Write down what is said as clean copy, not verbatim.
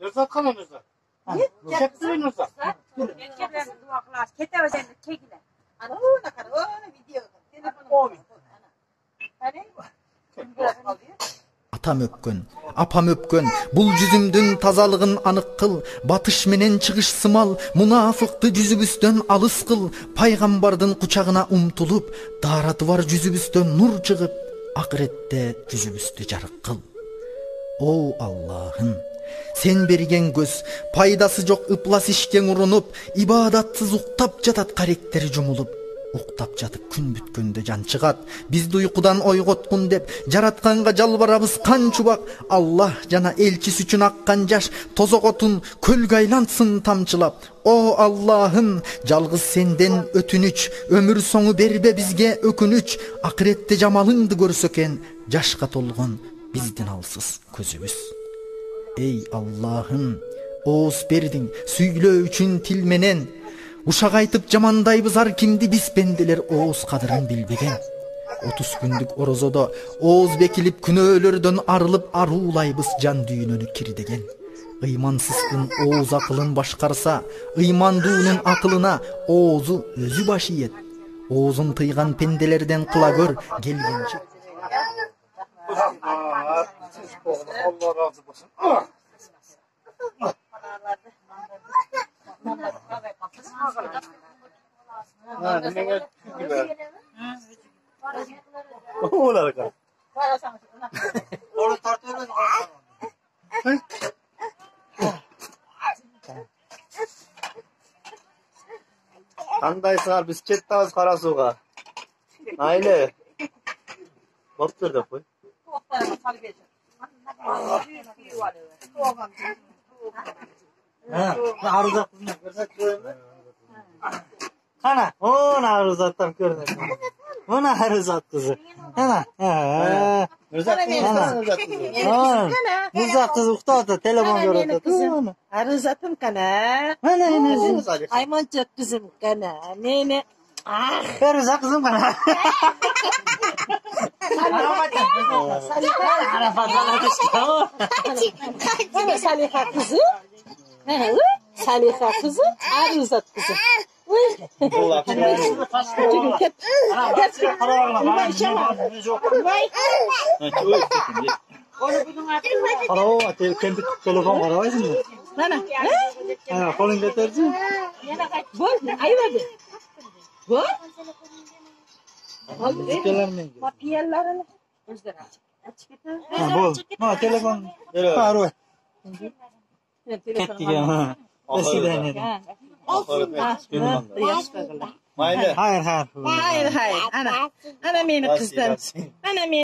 Rıza kalan Rıza. Çektirin Rıza. Kete özellikle çekilen. Ana o ne kadar o video. Telefonu. Atam öpkön, apam öpkön, bul yüzümdün tazalığın anık kıl, batış menen çıkış sımal, munafıktı yüzübüstön alыс kıl, paygambardın kucağına umtulup, daratı var yüzübüstön nur çıkıp, ahirette yüzübüstü jarık kıl. O Allah'ım, sen bergen göz, paydası yok ıplas işken urunup, ibadatsız uktap jatat karakteri cumulup, uktap jatıp gün bütkönde can çıgat, bizdi uykudan oygotkun dep, jaratkanга жалбарабыз kan çubak, Allah jana elçisi üçün akkan jaş, tozok otun kölge aylansın tamçılap. O Allah'ım, жалгыз senden ötünüç, ömür sonu berbe bizge ökünüç, ahirette jamalыңды көрсөкен, jaşka tolgon bizdin alsız közübüz. Ey Allah'ım, oğuz berdin, süylөө üçün tilmenen, uşak aytıp jamandayбыз ар kimdi biz pendeler oğuz kadırın bilbegen. 30 gündük orozoda oğuz bekilip күнөөлөрдөн arılıp aruulayбыз can düýününü kirdegen. Iýmansızkın oğuz akılın başkarsa, ıymandığının akılına oğuzu özü başı yet. Oğuzun tıygan pendelerden kıla gör gelgençe. Allah razı olsun. Oğlar kal. Orada tartıyorlar. Qanday sar biz ketdimiz Qarasuga. Mayli. Bo'ptir deb qo'y. Aruzat kızını görsek koyayım. Ana, ona aruzattan görünür. Ona aruzat kızı. Ana. Aruzat kızı. Aruzat kızı uxtadı, telefon görüldü. Aruzatım kana. Ana. Aymancak kızım kana. Ne. Aruzat kızım kana. Arafat'la kızı. Saliha kızı. Saliha kızı. Aruzat kızı. Allah kendi telefon arabaysın mı? Nana. Ha, kolun getirsin. Gol, ayı verdi. Gol. Ülkelerine gidiyor. Papiyerlerini. Gözler açık. Ha, bol. Ha, telefon. Ha, roy. Kettik ya. Eskiden yedim. Mayli. Hayır. Hayır. Ana beni kızdan. Ana beni.